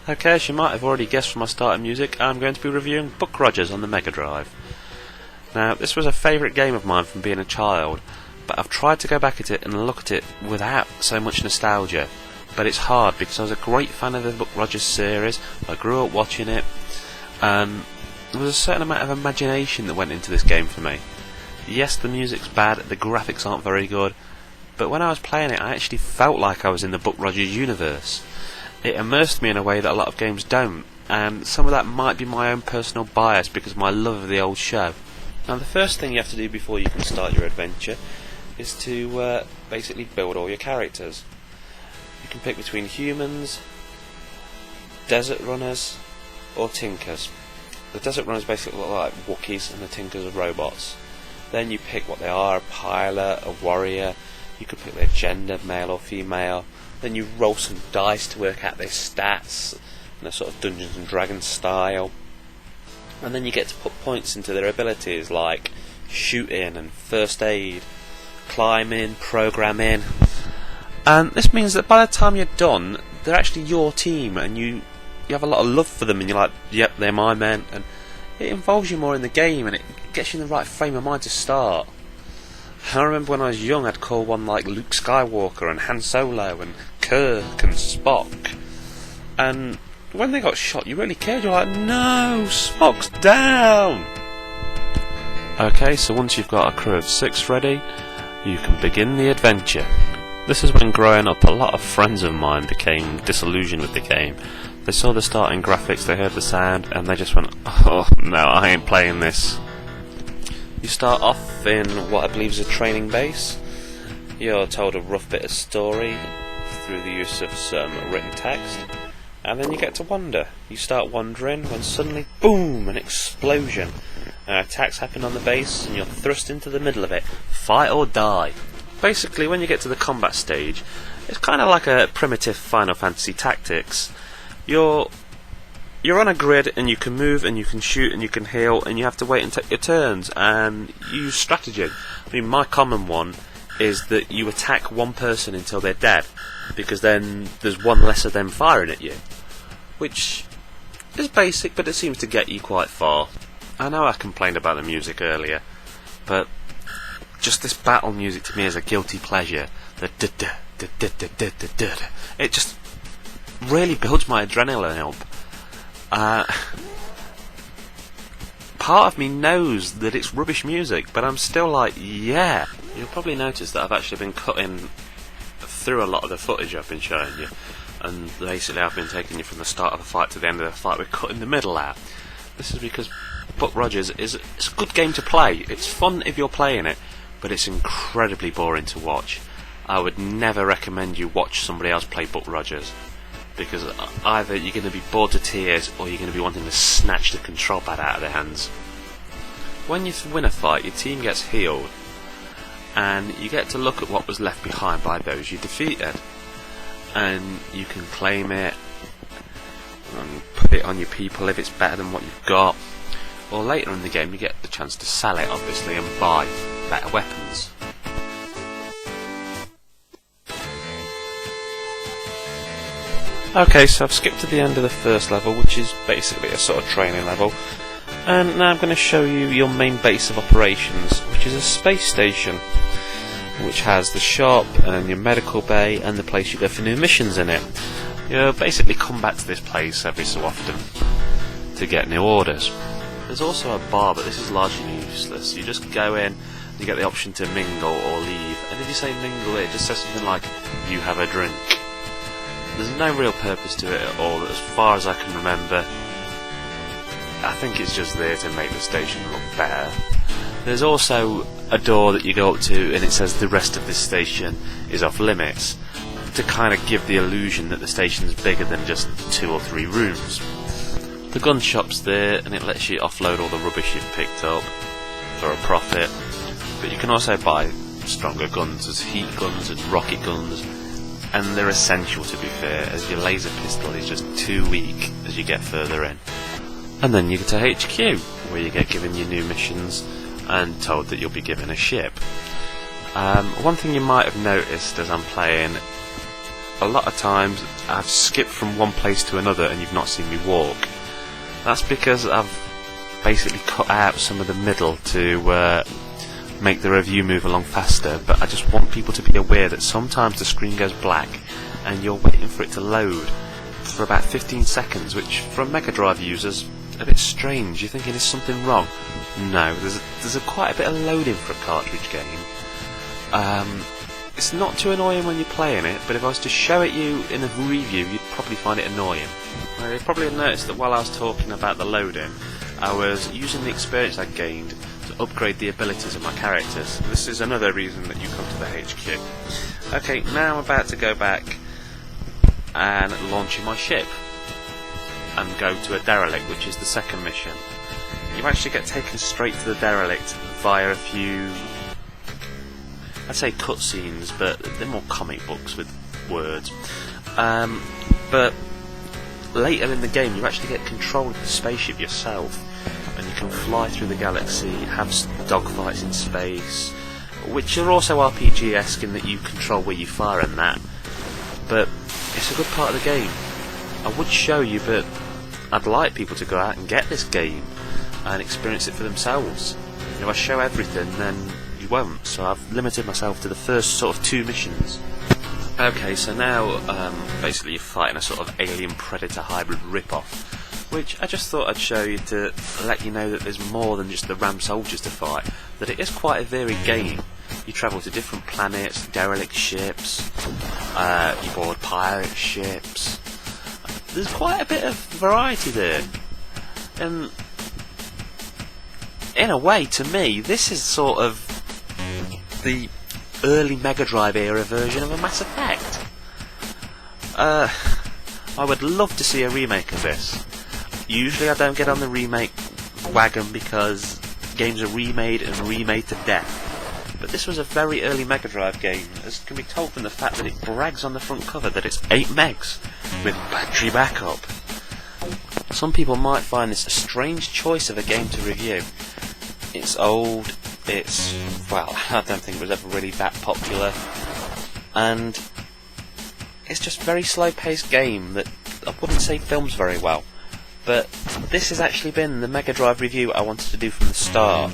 Okay, as you might have already guessed from my starting music, I'm going to be reviewing Buck Rogers on the Megadrive. Now, this was a favourite game of mine from being a child, but I've tried to go back at it and look at it without so much nostalgia. But it's hard because I was a great fan of the Buck Rogers series, I grew up watching it, and there was a certain amount of imagination that went into this game for me. Yes, the music's bad, the graphics aren't very good, but when I was playing it I actually felt like I was in the Buck Rogers universe. It immersed me in a way that a lot of games don't, and some of that might be my own personal bias because of my love of the old show. Now, the first thing you have to do before you can start your adventure is to basically build all your characters. You can pick between humans, desert runners, or tinkers. The desert runners basically look like Wookiees and the tinkers are robots. Then you pick what they are: a pilot, a warrior. You could pick their gender, male or female. Then you roll some dice to work out their stats in a sort of Dungeons and Dragons style. And then you get to put points into their abilities like shooting and first aid, climbing, programming. And this means that by the time you're done, they're actually your team, and you have a lot of love for them, and you're like, yep, they're my men. And it involves you more in the game, and it gets you in the right frame of mind to start. I remember when I was young, I'd call one like Luke Skywalker and Han Solo and Kirk and Spock. And when they got shot, you really cared. You're like, no, Spock's down! Okay, so once you've got a crew of 6 ready, you can begin the adventure. This is when growing up, a lot of friends of mine became disillusioned with the game. They saw the starting graphics, they heard the sound, and they just went, oh, no, I ain't playing this. You start off in what I believe is a training base. You're told a rough bit of story through the use of some written text, and then you get to wander. You start wandering when suddenly, boom, an explosion. Attacks happen on the base and you're thrust into the middle of it. Fight or die. Basically, when you get to the combat stage, it's kind of like a primitive Final Fantasy Tactics. You're on a grid and you can move and you can shoot and you can heal, and you have to wait and take your turns and use strategy. I mean, my common one is that you attack one person until they're dead, because then there's one less of them firing at you, which is basic, but it seems to get you quite far. I know I complained about the music earlier, but just this battle music to me is a guilty pleasure. The it just really builds my adrenaline up. Part of me knows that it's rubbish music, but I'm still like, yeah. You'll probably notice that I've actually been cutting through a lot of the footage I've been showing you, and basically I've been taking you from the start of the fight to the end of the fight. We're cutting the middle out. This is because Buck Rogers it's a good game to play. It's fun if you're playing it, but it's incredibly boring to watch. I would never recommend you watch somebody else play Buck Rogers, because either you're going to be bored to tears or you're going to be wanting to snatch the control pad out of their hands. When you win a fight, your team gets healed, and you get to look at what was left behind by those you defeated, and you can claim it and put it on your people if it's better than what you've got, or later in the game you get the chance to sell it, obviously, and buy better weapons. Okay, so I've skipped to the end of the first level, which is basically a sort of training level, and now I'm going to show you your main base of operations, which is a space station, which has the shop and your medical bay and the place you go for new missions in it. You basically come back to this place every so often to get new orders. There's also a bar, but this is largely useless. You just go in, you get the option to mingle or leave, and if you say mingle, it just says something like, you have a drink. There's no real purpose to it at all, as far as I can remember. I think it's just there to make the station look better. There's also a door that you go up to and it says the rest of this station is off limits, to kind of give the illusion that the station's bigger than just 2 or 3 rooms. The gun shop's there and it lets you offload all the rubbish you've picked up for a profit, but you can also buy stronger guns. There's heat guns and rocket guns, and they're essential, to be fair, as your laser pistol is just too weak as you get further in. And then you get to HQ, where you get given your new missions and told that you'll be given a ship. One thing you might have noticed as I'm playing a lot of times I've skipped from one place to another and you've not seen me walk. That's because I've basically cut out some of the middle to make the review move along faster, but I just want people to be aware that sometimes the screen goes black and you're waiting for it to load for about 15 seconds, which for a Megadrive users a bit strange. You're thinking, is something wrong? No, there's quite a bit of loading for a cartridge game. It's not too annoying when you're playing it, but if I was to show it you in a review, you'd probably find it annoying. Now, you probably noticed that while I was talking about the loading, I was using the experience I gained to upgrade the abilities of my characters. This is another reason that you come to the HQ. Okay, now I'm about to go back and launch in my ship and go to a derelict, which is the second mission. You actually get taken straight to the derelict via a few, I'd say cutscenes, but they're more comic books with words. But later in the game you actually get control of the spaceship yourself, and you can fly through the galaxy, have dogfights in space, which are also RPG-esque in that you control where you fire and that. But it's a good part of the game. I would show you, but I'd like people to go out and get this game and experience it for themselves. If I show everything, then you won't, so I've limited myself to the first sort of 2 missions. Okay, so now basically you're fighting a sort of alien predator hybrid rip-off, which I just thought I'd show you to let you know that there's more than just the ram soldiers to fight, that it is quite a varied game. You travel to different planets, derelict ships, you board pirate ships. There's quite a bit of variety there, and in a way, to me, this is sort of the early Megadrive era version of a Mass Effect. I would love to see a remake of this. Usually I don't get on the remake wagon because games are remade and remade to death. But this was a very early Megadrive game, as can be told from the fact that it brags on the front cover that it's 8 megs with battery backup. Some people might find this a strange choice of a game to review. It's old, well, I don't think it was ever really that popular, and it's just a very slow-paced game that I wouldn't say films very well. But this has actually been the Megadrive review I wanted to do from the start.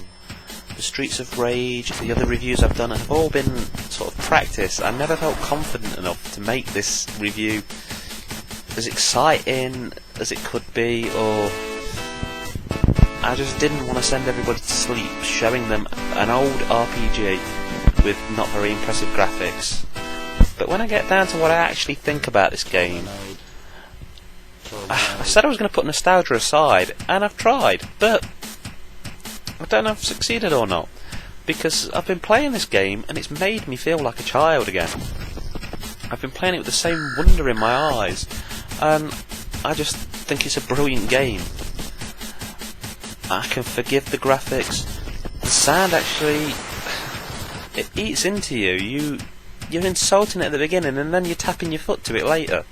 The Streets of Rage, the other reviews I've done have all been sort of practice. I never felt confident enough to make this review as exciting as it could be, or I just didn't want to send everybody to sleep showing them an old RPG with not very impressive graphics. But when I get down to what I actually think about this game, I said I was going to put nostalgia aside, and I've tried, but I don't know if I've succeeded or not, because I've been playing this game and it's made me feel like a child again. I've been playing it with the same wonder in my eyes, and I just think it's a brilliant game. I can forgive the graphics. The sound actually, it eats into you. You're insulting it at the beginning and then you're tapping your foot to it later.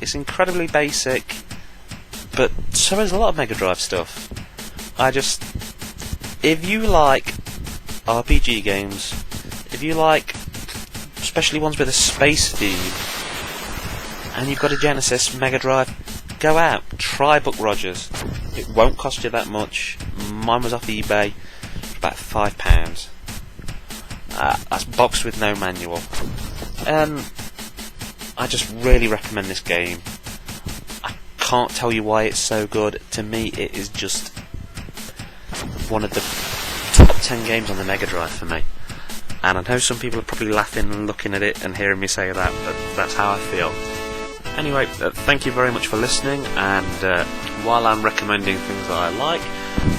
It's incredibly basic, but so is a lot of Megadrive stuff. If you like RPG games, if you like especially ones with a space theme, and you've got a Genesis Megadrive, go out, try Buck Rogers. It won't cost you that much. Mine was off eBay for about £5. That's boxed with no manual. I just really recommend this game. I can't tell you why it's so good. To me, it is just one of the top 10 games on the Megadrive for me. And I know some people are probably laughing and looking at it and hearing me say that, but that's how I feel. Anyway, thank you very much for listening, and while I'm recommending things that I like,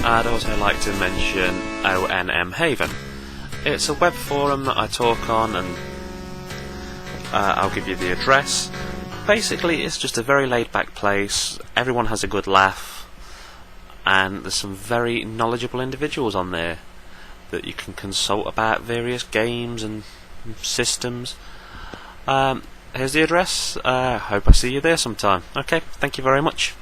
I'd also like to mention ONM Haven. It's a web forum that I talk on, and I'll give you the address. Basically, it's just a very laid-back place. Everyone has a good laugh, and there's some very knowledgeable individuals on there that you can consult about various games and systems. Here's the address. Hope I see you there sometime. Okay, thank you very much.